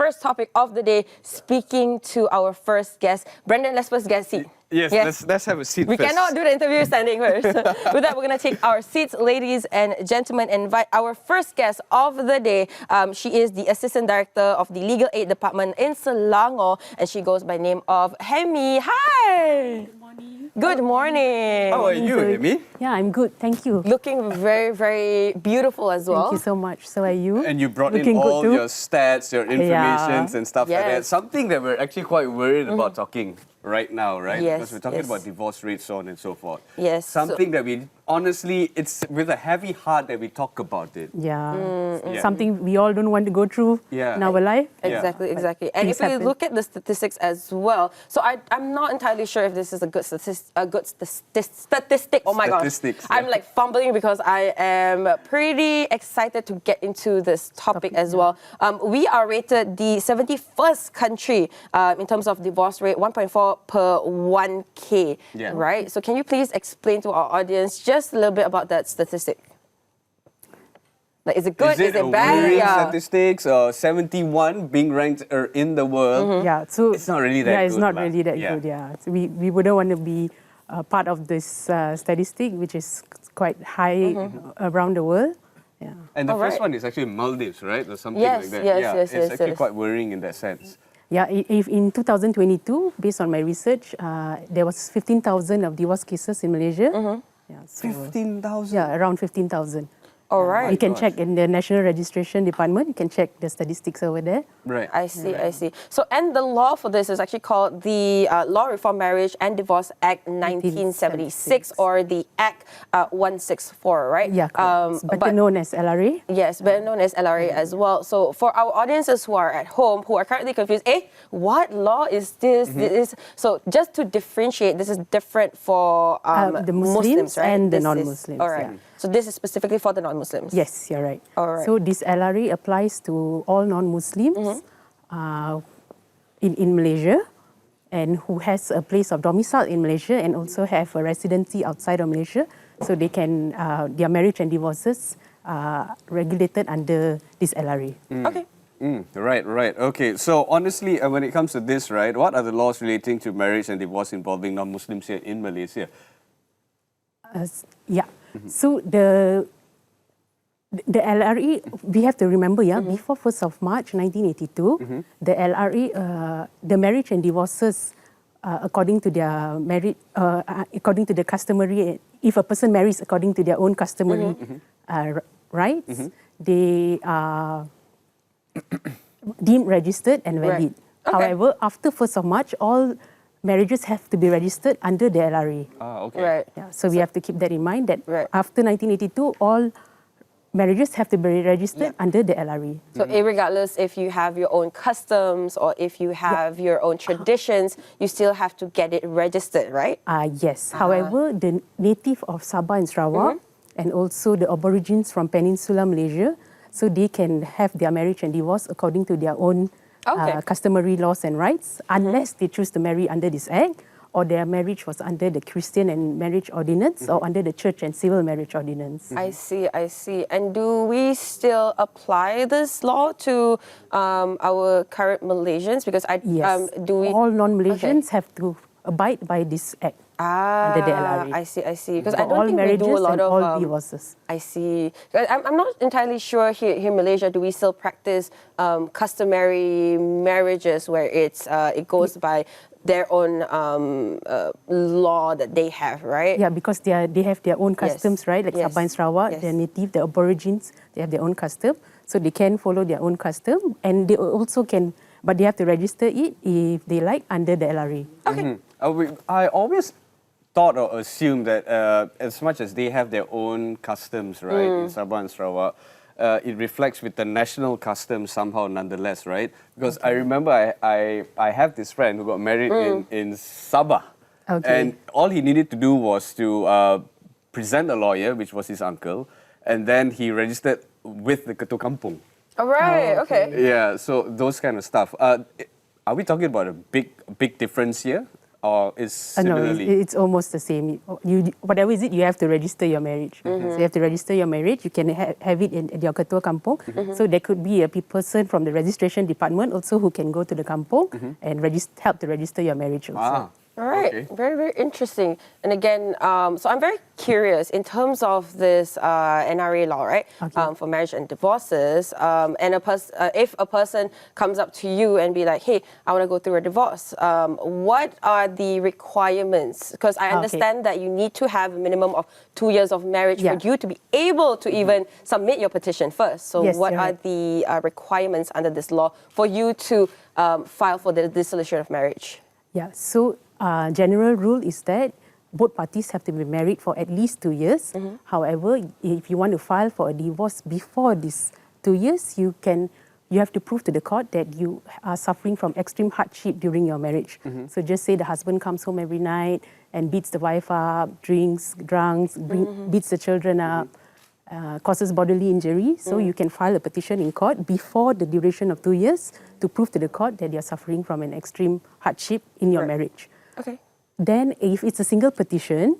first topic of the day, speaking to our first guest. Brendan, let's first get a seat. Yes, let's have a seat We first. cannot do the interview standing first. With that, we're going to take our seats, ladies and gentlemen, and invite our first guest of the day. She is the Assistant Director of the Legal Aid Department in Selangor, and she goes by name of HEMY. Hi! Good morning. Good morning. How are you, HEMY? Yeah, I'm good. Thank you. Looking very, very beautiful as well. Thank you so much. So are you? And you brought Looking in all good too? your stats, your informations and stuff like that. Yes. Something that we're actually quite worried about talking right now, right? Yes, Because we're talking yes. about divorce rates, so on and so forth. Yes, Something that we, honestly, it's with a heavy heart that we talk about it. Yeah. Yeah. Something we all don't want to go through Yeah. in our life. Exactly, exactly. And if things we happen. look at the statistics as well, so I'm not entirely sure if this is a good statistic. Oh my Statistics, gosh. I'm yeah. like fumbling because I am pretty excited to get into this topic as well. We are rated the 71st country in terms of divorce rate, 1.4 per 1K, Yeah. right? So can you please explain to our audience just a little bit about that statistic? Like, is it good? Is it a bad? worrying Yeah. statistics? 71 being ranked in the world. Yeah. So It's not really that Yeah, it's good, not lah. really that Yeah. good. Yeah. So we wouldn't want to be part of this statistic, which is quite high around the world. Yeah. And the first Alright. one is actually Maldives, right? Or something Yes, like that. yes, yeah, yes, it's yes, actually yes. quite worrying in that sense. Yeah, if in 2022, based on my research, there was 15,000 of divorce cases in Malaysia. Yeah, so 15,000? yeah, around 15,000. All right. You can gosh. check in the National Registration Department. You can check the statistics over there. Right. I see, I see. So, and the law for this is actually called the Law Reform Marriage and Divorce Act 1976, or the Act 164, right? Yeah, correct. It's better known as LRA. Yes, better known as LRA as well. So, for our audiences who are at home, who are currently confused, what law is this? So, just to differentiate, this is different for The Muslims right? and the This is- non-Muslims, All right. yeah. So, this is specifically for the non-Muslims? Yes, you're right. All right. So this LRA applies to all non-Muslims in Malaysia, and who has a place of domicile in Malaysia and also have a residency outside of Malaysia. So they can their marriage and divorces are regulated under this LRA. Okay. Right. Okay, so honestly, when it comes to this, right, what are the laws relating to marriage and divorce involving non-Muslims here in Malaysia? Yeah. So the LRA, we have to remember, before 1st of March 1982, the LRA, the marriage and divorces, according to their according to the customary, if a person marries according to their own customary rights, they are deemed registered and valid. Okay. However, after 1st of March, all marriages have to be registered under the LRA. Okay. Right. Yeah, so we have to keep that in mind that Right. after 1982, all marriages have to be registered under the LRA. So, irregardless if you have your own customs or if you have your own traditions, you still have to get it registered, right? Yes. However, the native of Sabah and Sarawak and also the aborigines from Peninsular Malaysia, so they can have their marriage and divorce according to their own customary laws and rights, unless they choose to marry under this act, or their marriage was under the Christian and Marriage Ordinance or under the Church and Civil Marriage Ordinance. I see. And do we still apply this law to our current Malaysians? Because Yes. do we? All non-Malaysians have to abide by this act under the LRA. I see. Because For I don't all think we marriages do a lot and of all divorces. I see. I'm not entirely sure here in Malaysia, do we still practice customary marriages where it goes by their own law that they have, right? Yeah, because they have their own customs, right? Like Yes. Sabah and Sarawak, Yes. the native, the aborigines, they have their own custom. So they can follow their own custom, and they also can, but they have to register it if they like under the LRA. Okay. I always thought or assumed that as much as they have their own customs, right, in Sabah and Sarawak, it reflects with the national customs somehow nonetheless, right? Because I remember I have this friend who got married in Sabah. Okay. And all he needed to do was to present a lawyer, which was his uncle, and then he registered with the Ketua Kampung. All right. Okay. Yeah, so those kind of stuff. Are we talking about a big difference here? or is No, similarly? it's almost the same. Whatever is it, you have to register your marriage. So you have to register your marriage. You can have it in your ketua kampung. So there could be a person from the registration department also who can go to the kampung and help to register your marriage also. All right, Okay. very, very interesting. And again, so I'm very curious in terms of this NRA law, right? Okay. For marriage and divorces, and if a person comes up to you and be like, hey, I want to go through a divorce, what are the requirements? Because I understand that you need to have a minimum of 2 years of marriage for you to be able to even submit your petition first. So Yes, what you're are right. the requirements under this law for you to file for the dissolution of marriage? Yeah, so general rule is that both parties have to be married for at least 2 years. However, if you want to file for a divorce before these 2 years, you have to prove to the court that you are suffering from extreme hardship during your marriage. So just say the husband comes home every night and beats the wife up, drinks, beats the children up, causes bodily injury. So you can file a petition in court before the duration of 2 years to prove to the court that you're suffering from an extreme hardship in your marriage. Okay. Then if it's a single petition,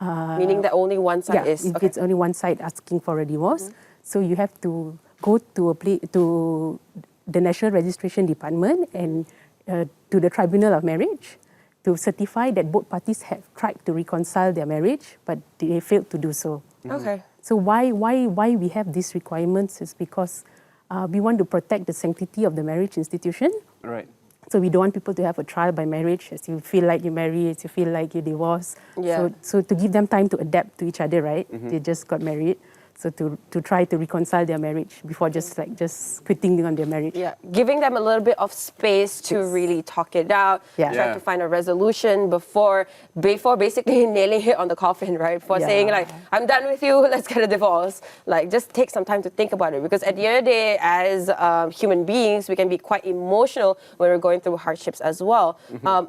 Meaning that only one side is... if it's only one side asking for a divorce, so you have to go to to the National Registration Department and to the Tribunal of Marriage to certify that both parties have tried to reconcile their marriage, but they failed to do so. Okay. So why we have these requirements is because we want to protect the sanctity of the marriage institution. Right. So we don't want people to have a trial by marriage, as you feel like you marry, as you feel like you divorce. Yeah. So to give them time to adapt to each other, right? They just got married. So to try to reconcile their marriage before just quitting on their marriage. Yeah, giving them a little bit of space to really talk it out, try to find a resolution before basically nailing it on the coffin, right? Before saying like, I'm done with you, let's get a divorce. Like, just take some time to think about it, because at the end of the day, as human beings, we can be quite emotional when we're going through hardships as well.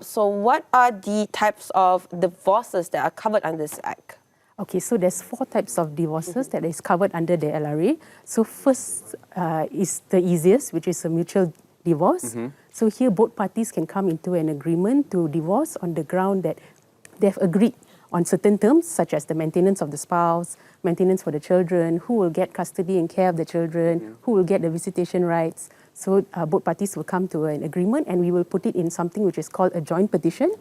So what are the types of divorces that are covered under this act? Okay, so there's 4 types of divorces that is covered under the LRA. So first is the easiest, which is a mutual divorce. So here both parties can come into an agreement to divorce on the ground that they have agreed on certain terms, such as the maintenance of the spouse, maintenance for the children, who will get custody and care of the children, who will get the visitation rights. So both parties will come to an agreement, and we will put it in something which is called a joint petition.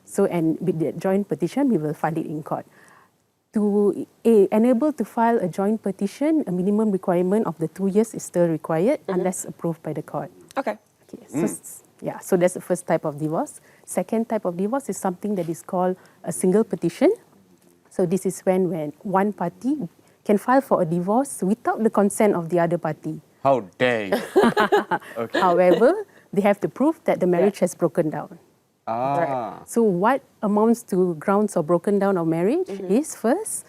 So, and with the joint petition, we will file it in court. To enable to file a joint petition, a minimum requirement of the 2 years is still required unless approved by the court. Okay. So that's the first type of divorce. Second type of divorce is something that is called a single petition. So this is when one party can file for a divorce without the consent of the other party. How dare you? However, they have to prove that the marriage has broken down. So what amounts to grounds of broken down of marriage is first,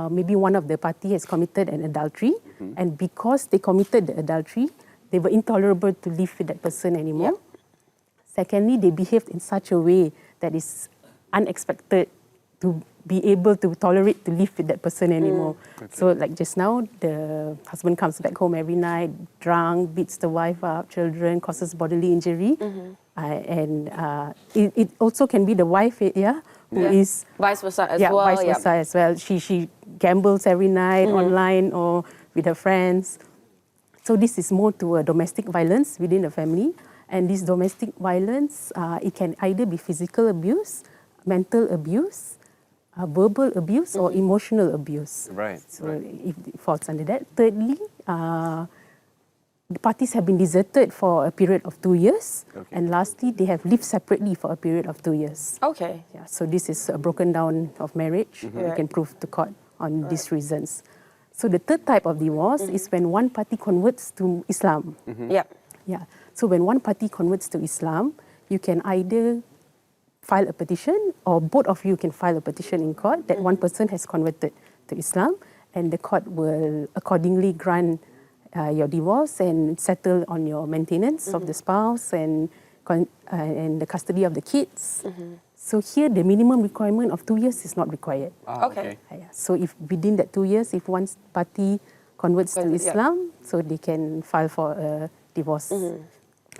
maybe one of the party has committed an adultery, and because they committed the adultery, they were intolerable to live with that person anymore. Secondly, they behaved in such a way that is unexpected to be able to tolerate to live with that person anymore. So like just now, the husband comes back home every night, drunk, beats the wife up, children, causes bodily injury. And it also can be the wife, who is... Vice versa as well. Vice versa as well. She gambles every night online or with her friends. So this is more to a domestic violence within the family. And this domestic violence, it can either be physical abuse, mental abuse, verbal abuse, or emotional abuse. Right. So if it falls under that. Thirdly, the parties have been deserted for a period of 2 years. And lastly, they have lived separately for a period of 2 years. Okay. Yeah, so this is a broken down of marriage. We can prove to court on these reasons. So the third type of divorce is when one party converts to Islam. Yeah. So when one party converts to Islam, you can either file a petition, or both of you can file a petition in court that one person has converted to Islam, and the court will accordingly grant your divorce and settle on your maintenance of the spouse and the custody of the kids. So here, the minimum requirement of 2 years is not required. Okay. So if within that 2 years, if one party converts to Islam, so they can file for a divorce.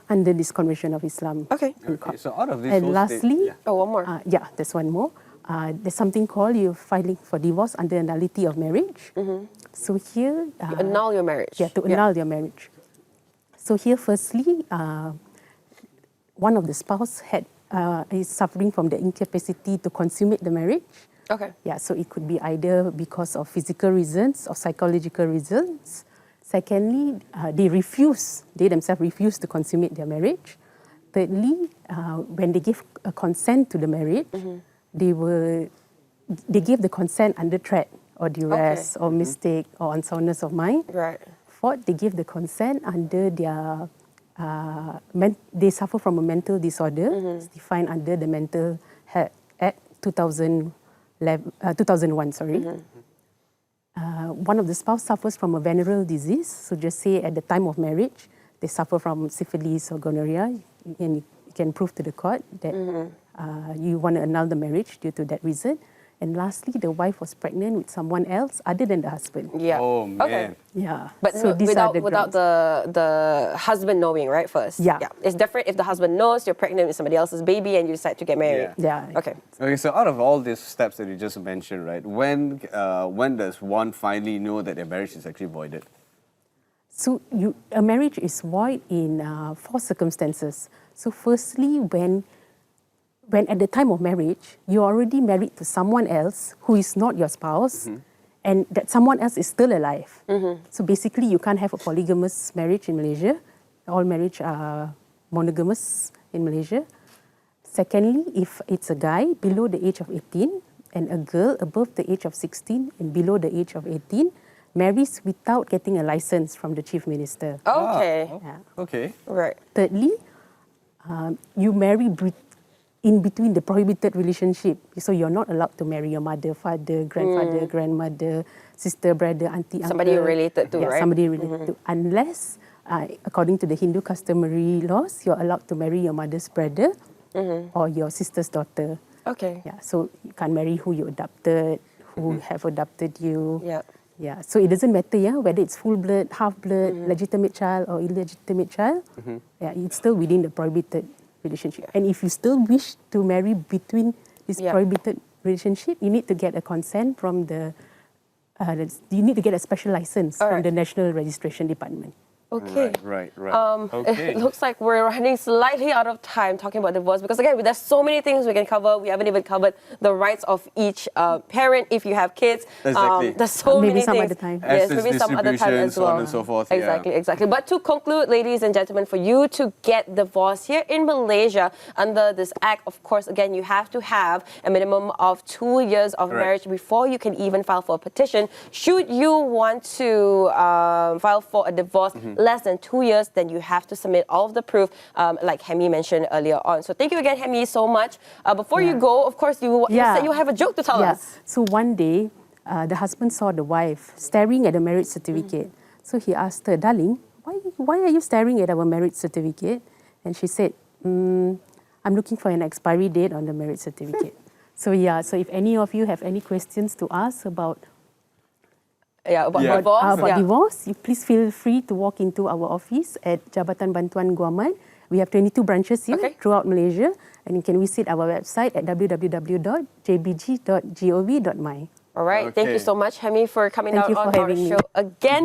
under this Convention of Islam. Okay. Okay, so out of this And whole lastly, Oh, one more. there's one more. There's something called you filing for divorce under nullity of marriage. So here, You annul your marriage. to annul your marriage. So here, firstly, one of the spouse is suffering from the incapacity to consummate the marriage. Okay. Yeah, so it could be either because of physical reasons or psychological reasons. Secondly, they themselves refuse to consummate their marriage. Thirdly, when they give a consent to the marriage, they give the consent under threat or duress or mistake or unsoundness of mind. Right. Fourth, they give the consent under their, they suffer from a mental disorder. It's defined under the Mental Health Act 2001, sorry. One of the spouse suffers from a venereal disease. So just say at the time of marriage, they suffer from syphilis or gonorrhea, and you can prove to the court that you want to annul the marriage due to that reason. And lastly, the wife was pregnant with someone else other than the husband. Yeah. Oh, man. Okay. Yeah. But so these are without the husband knowing, right, first? Yeah. It's different if the husband knows you're pregnant with somebody else's baby and you decide to get married. Yeah. Okay. Okay, so out of all these steps that you just mentioned, right, when does one finally know that their marriage is actually voided? So a marriage is void in 4 circumstances. So firstly, when at the time of marriage, you're already married to someone else who is not your spouse, and that someone else is still alive. So basically, you can't have a polygamous marriage in Malaysia. All marriage are monogamous in Malaysia. Secondly, if it's a guy below the age of 18 and a girl above the age of 16 and below the age of 18, marries without getting a license from the chief minister. Okay. Yeah. Okay. Right. Thirdly, you marry in between the prohibited relationship. So you're not allowed to marry your mother, father, grandfather, grandmother, sister, brother, auntie, uncle. Somebody you're related to, right? Somebody related to. Unless, according to the Hindu customary laws, you're allowed to marry your mother's brother or your sister's daughter. Okay. Yeah, so you can't marry who you adopted, who have adopted you. Yeah. Yeah, so it doesn't matter, whether it's full blood, half blood, legitimate child or illegitimate child. Yeah, it's still within the prohibited relationship. And if you still wish to marry between this prohibited relationship, you need to get a consent from you need to get a special license from the National Registration Department. Okay. Right. Okay. It looks like we're running slightly out of time talking about divorce because, again, there's so many things we can cover. We haven't even covered the rights of each parent if you have kids. Exactly. There's so Maybe many some things. other time. Yes, Access maybe some other time distribution, as so well. on and so forth, Exactly. But to conclude, ladies and gentlemen, for you to get divorced here in Malaysia under this act, of course, again, you have to have a minimum of 2 years of marriage before you can even file for a petition. Should you want to file for a divorce less than 2 years, then you have to submit all of the proof, like HEMY mentioned earlier on. So thank you again, HEMY, so much. Before you go, of course, you said you have a joke to tell us. So one day, the husband saw the wife staring at a marriage certificate. So he asked her, darling, why are you staring at our marriage certificate? And she said, I'm looking for an expiry date on the marriage certificate. So if any of you have any questions to ask about divorce, you please feel free to walk into our office at Jabatan Bantuan Guaman. We have 22 branches here throughout Malaysia, and you can visit our website at www.jbg.gov.my. All right. Thank you so much, HEMY, for coming out on our show again.